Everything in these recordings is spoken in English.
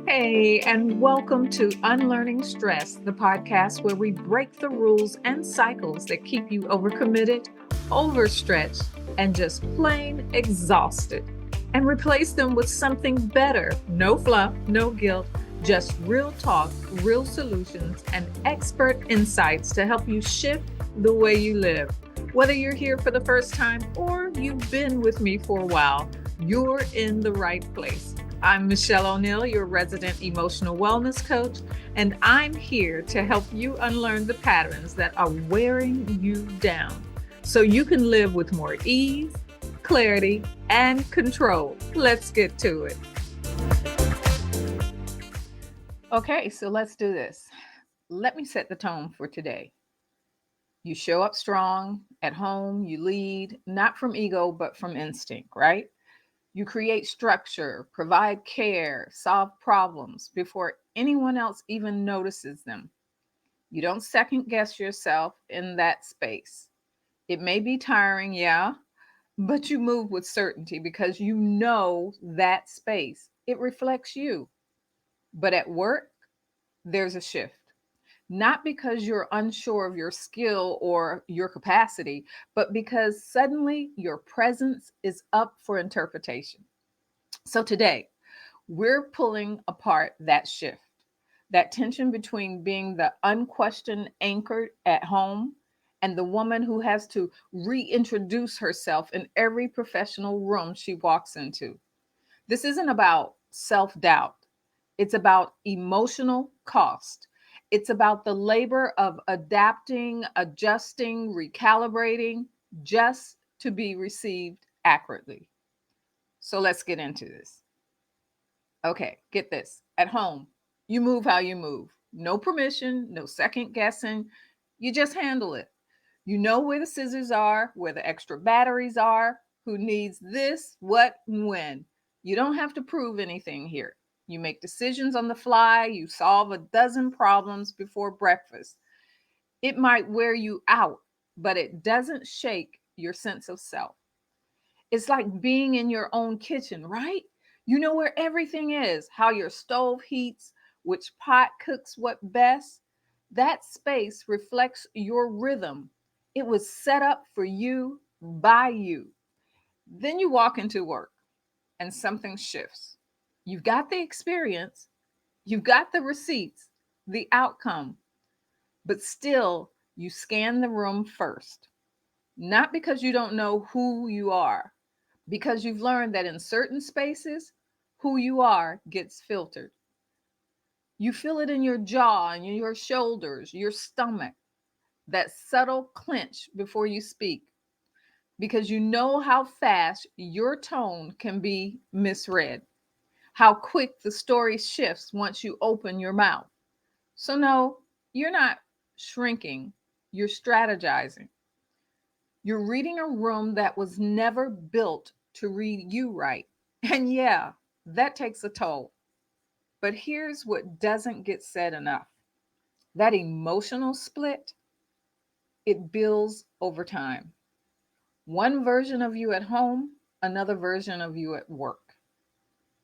Hey, and welcome to Unlearning Stress, the podcast where we break the rules and cycles that keep you overcommitted, overstretched, and just plain exhausted, and replace them with something better. No fluff, no guilt, just real talk, real solutions, and expert insights to help you shift the way you live. Whether you're here for the first time or you've been with me for a while, you're in the right place. I'm Mischelle O'Neill, your resident emotional wellness coach, and I'm here to help you unlearn the patterns that are wearing you down so you can live with more ease, clarity, and control. Let's get to it. Okay, so let's do this. Let me set the tone for today. You show up strong at home, you lead, not from ego, but from instinct, right? You create structure, provide care, solve problems before anyone else even notices them. You don't second guess yourself in that space. It may be tiring, yeah, but you move with certainty because you know that space. It reflects you. But at work, there's a shift. Not because you're unsure of your skill or your capacity, but because suddenly your presence is up for interpretation. So today, we're pulling apart that shift, that tension between being the unquestioned anchor at home and the woman who has to reintroduce herself in every professional room she walks into. This isn't about self doubt, it's about emotional cost. It's about the labor of adapting, adjusting, recalibrating just to be received accurately. So let's get into this. Okay, get this. At home, you move how you move. No permission, no second guessing. You just handle it. You know where the scissors are, where the extra batteries are, who needs this, what, and when. You don't have to prove anything here. You make decisions on the fly. You solve a dozen problems before breakfast. It might wear you out, but it doesn't shake your sense of self. It's like being in your own kitchen, right? You know where everything is, how your stove heats, which pot cooks what best. That space reflects your rhythm. It was set up for you by you. Then you walk into work and something shifts. You've got the experience, you've got the receipts, the outcome, but still you scan the room first. Not because you don't know who you are, because you've learned that in certain spaces, who you are gets filtered. You feel it in your jaw and your shoulders, your stomach, that subtle clench before you speak, because you know how fast your tone can be misread, how quick the story shifts once you open your mouth. So, no, you're not shrinking, you're strategizing. You're reading a room that was never built to read you right. And yeah, that takes a toll. But here's what doesn't get said enough: that emotional split, it builds over time. One version of you at home, another version of you at work.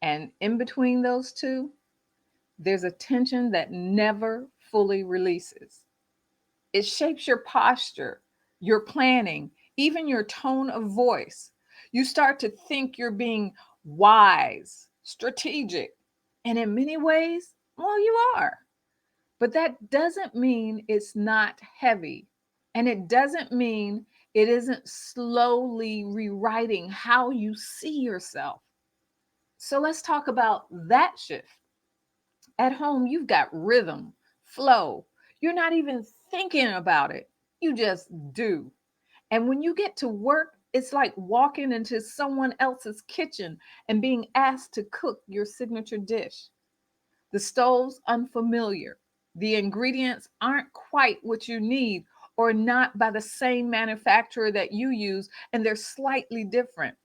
And in between those two, there's a tension that never fully releases. It shapes your posture, your planning, even your tone of voice. You start to think you're being wise, strategic, and in many ways, well, you are. But that doesn't mean it's not heavy. And it doesn't mean it isn't slowly rewriting how you see yourself. So let's talk about that shift. At home, you've got rhythm, flow. You're not even thinking about it, you just do. And when you get to work, it's like walking into someone else's kitchen and being asked to cook your signature dish. The stove's unfamiliar. The ingredients aren't quite what you need or not by the same manufacturer that you use, and they're slightly different.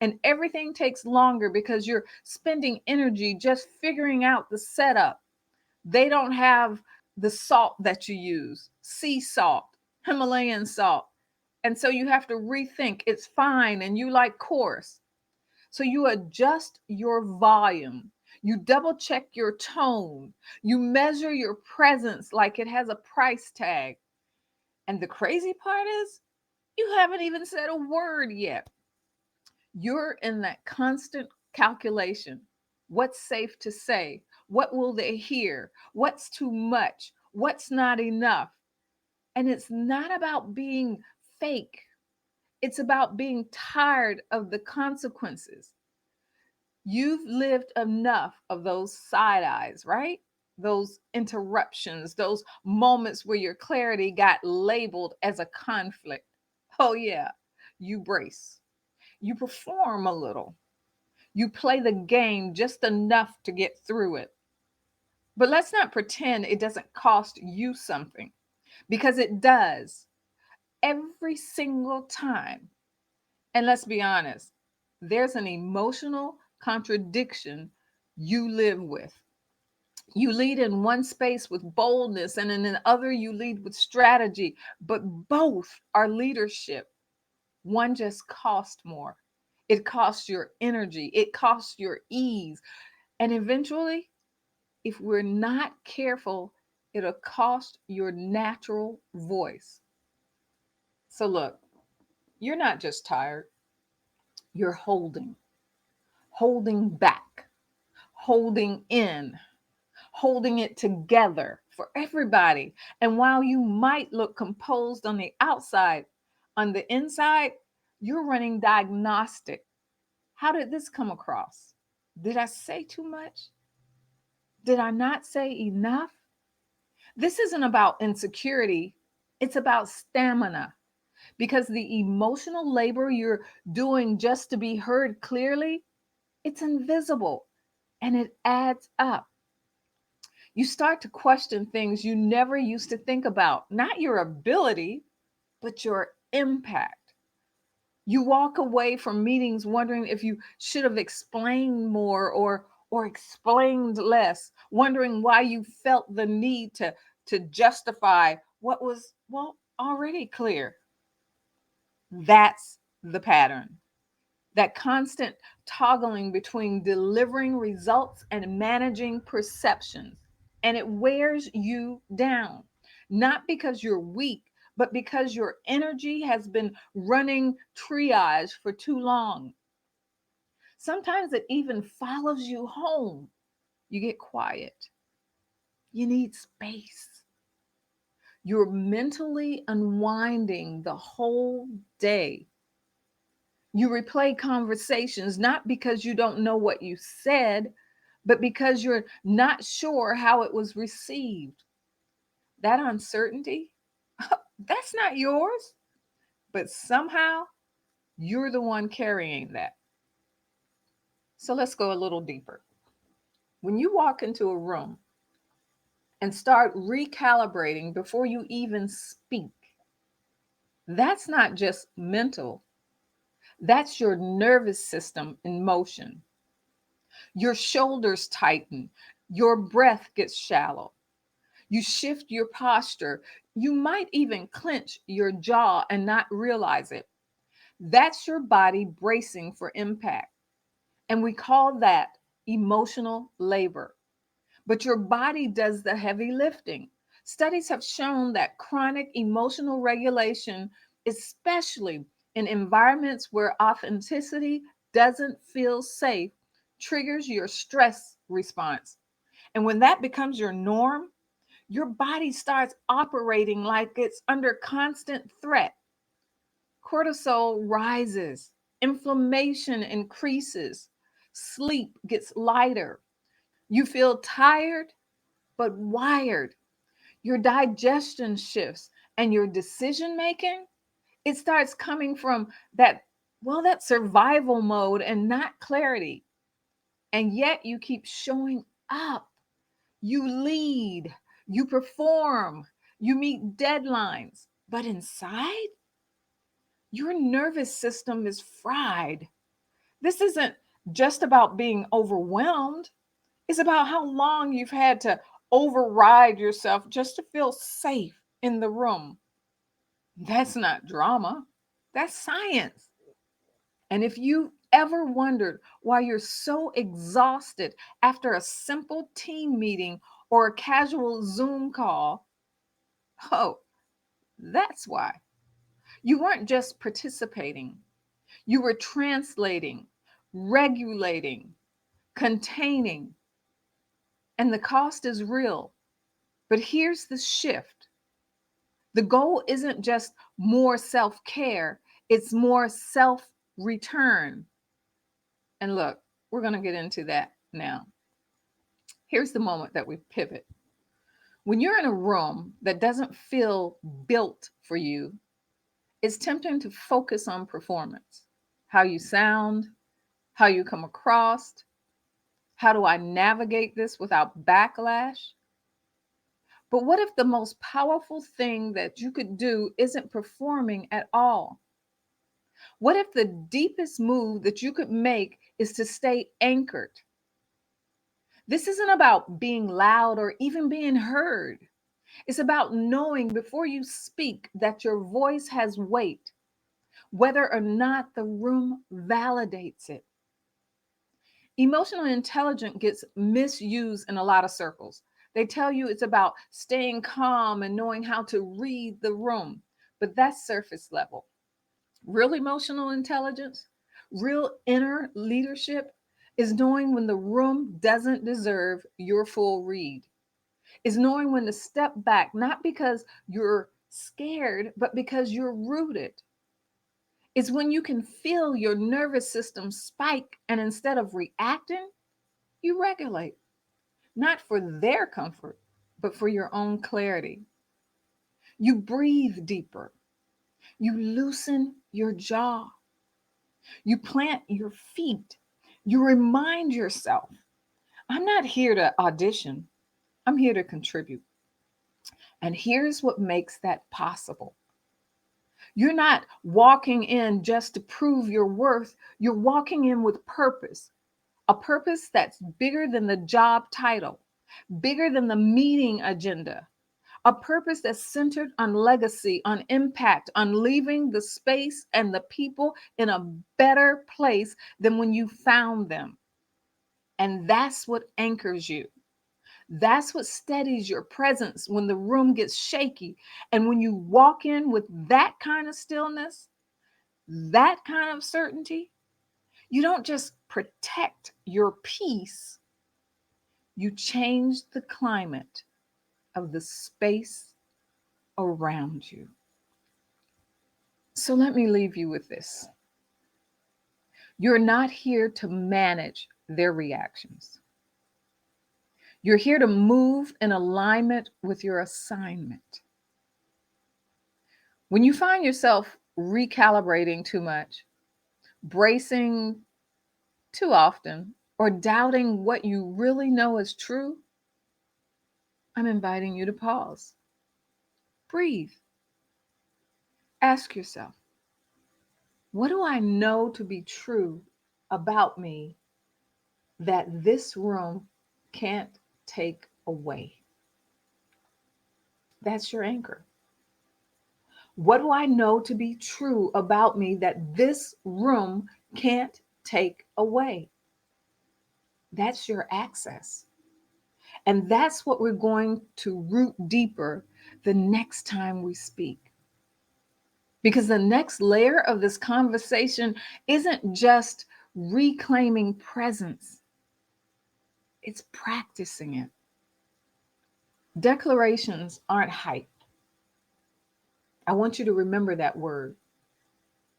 And everything takes longer because you're spending energy just figuring out the setup. They don't have the salt that you use, sea salt, Himalayan salt. And so you have to rethink it's fine and you like coarse. So you adjust your volume. You double check your tone. You measure your presence like it has a price tag. And the crazy part is, you haven't even said a word yet. You're in that constant calculation. What's safe to say? What will they hear? What's too much? What's not enough? And it's not about being fake, it's about being tired of the consequences. You've lived enough of those side eyes, right? Those interruptions, those moments where your clarity got labeled as a conflict. Oh, yeah, you brace, you perform a little, you play the game just enough to get through it. But let's not pretend it doesn't cost you something, because it does every single time. And let's be honest, there's an emotional contradiction you live with. You lead in one space with boldness, and in another, you lead with strategy, but both are leadership. One just costs more. It costs your energy, it costs your ease. And eventually, if we're not careful, it'll cost your natural voice. So, look, you're not just tired, you're holding back, holding in, holding it together for everybody. And while you might look composed on the outside, on the inside, you're running diagnostic. How did this come across? Did I say too much? Did I not say enough? This isn't about insecurity, it's about stamina. Because the emotional labor you're doing just to be heard clearly, it's invisible and it adds up. You start to question things you never used to think about, not your ability, but your impact. You walk away from meetings wondering if you should have explained more or explained less, wondering why you felt the need to justify what was, well, already clear. That's the pattern. That constant toggling between delivering results and managing perceptions. And it wears you down, not because you're weak, but because your energy has been running triage for too long. Sometimes it even follows you home. You get quiet, you need space. You're mentally unwinding the whole day. You replay conversations not because you don't know what you said, but because you're not sure how it was received. That uncertainty, that's not yours, but somehow you're the one carrying that. So let's go a little deeper. When you walk into a room and start recalibrating before you even speak, that's not just mental, that's your nervous system in motion. Your shoulders tighten, your breath gets shallow. You shift your posture. You might even clench your jaw and not realize it. That's your body bracing for impact. And we call that emotional labor. But your body does the heavy lifting. Studies have shown that chronic emotional regulation, especially in environments where authenticity doesn't feel safe, triggers your stress response. And when that becomes your norm, your body starts operating like it's under constant threat. Cortisol rises, inflammation increases, sleep gets lighter. You feel tired but wired. Your digestion shifts and your decision making, it starts coming from that survival mode and not clarity. And yet you keep showing up. You lead, you perform, you meet deadlines. But inside, your nervous system is fried. This isn't just about being overwhelmed, it's about how long you've had to override yourself just to feel safe in the room. That's not drama, that's science. And if you ever wondered why you're so exhausted after a simple team meeting or a casual Zoom call? Oh, that's why. You weren't just participating, you were translating, regulating, containing, and the cost is real. But here's the shift: the goal isn't just more self care, it's more self return. And look, we're going to get into that now. Here's the moment that we pivot. When you're in a room that doesn't feel built for you, it's tempting to focus on performance: how you sound, how you come across, how do I navigate this without backlash? But what if the most powerful thing that you could do isn't performing at all? What if the deepest move that you could make is to stay anchored? This isn't about being loud or even being heard. It's about knowing before you speak that your voice has weight, whether or not the room validates it. Emotional intelligence gets misused in a lot of circles. They tell you it's about staying calm and knowing how to read the room, but that's surface level. Real emotional intelligence, real inner leadership is knowing when the room doesn't deserve your full read, is knowing when to step back, not because you're scared, but because you're rooted. It's when you can feel your nervous system spike and instead of reacting, you regulate, not for their comfort, but for your own clarity. You breathe deeper, you loosen your jaw, you plant your feet, you remind yourself, I'm not here to audition, I'm here to contribute. And here's what makes that possible: you're not walking in just to prove your worth, you're walking in with purpose, a purpose that's bigger than the job title, bigger than the meeting agenda, a purpose that's centered on legacy, on impact, on leaving the space and the people in a better place than when you found them. And that's what anchors you. That's what steadies your presence when the room gets shaky. And when you walk in with that kind of stillness, that kind of certainty, you don't just protect your peace, you change the climate of the space around you. So let me leave you with this: you're not here to manage their reactions, you're here to move in alignment with your assignment. When you find yourself recalibrating too much, bracing too often, or doubting what you really know is true, I'm inviting you to pause, breathe, ask yourself, what do I know to be true about me that this room can't take away? That's your anchor. What do I know to be true about me that this room can't take away? That's your access. And that's what we're going to root deeper the next time we speak. Because the next layer of this conversation isn't just reclaiming presence, it's practicing it. Declarations aren't hype. I want you to remember that word.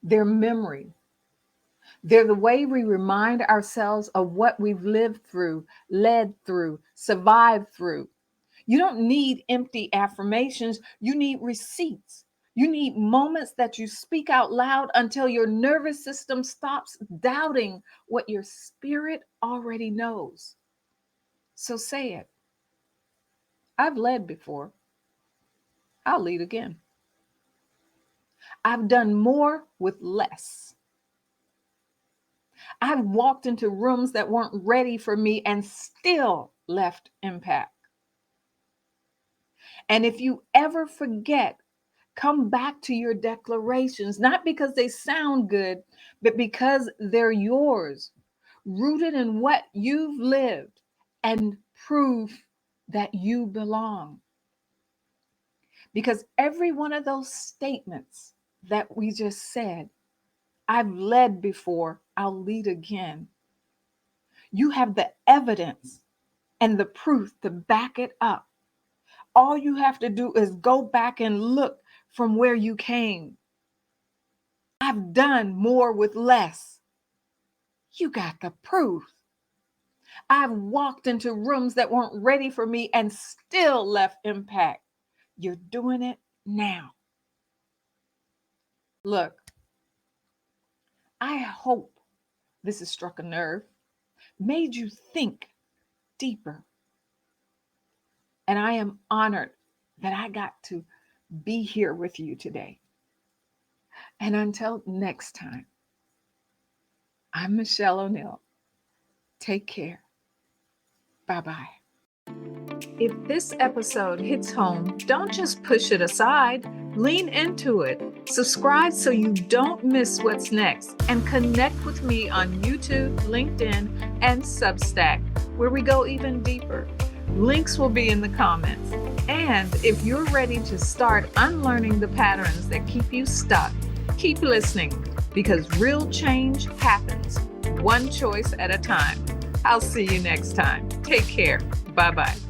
They're memory. They're the way we remind ourselves of what we've lived through, led through, survived through. You don't need empty affirmations, you need receipts. You need moments that you speak out loud until your nervous system stops doubting what your spirit already knows. So say it. I've led before. I'll lead again. I've done more with less. I've walked into rooms that weren't ready for me and still left impact. And if you ever forget, Come back to your declarations, not because they sound good, but because they're yours, rooted in what you've lived and proof that you belong. Because every one of those statements that we just said, I've led before, I'll lead again. You have the evidence and the proof to back it up. All you have to do is go back and look from where you came. I've done more with less. You got the proof. I've walked into rooms that weren't ready for me and still left impact. You're doing it now. Look, I hope this has struck a nerve, made you think deeper. And I am honored that I got to be here with you today. And until next time, I'm Mischelle O'Neill. Take care. Bye-bye. If this episode hits home, don't just push it aside. Lean into it. Subscribe so you don't miss what's next. And connect with me on YouTube, LinkedIn, and Substack, where we go even deeper. Links will be in the comments. And if you're ready to start unlearning the patterns that keep you stuck, keep listening, because real change happens one choice at a time. I'll see you next time. Take care. Bye-bye.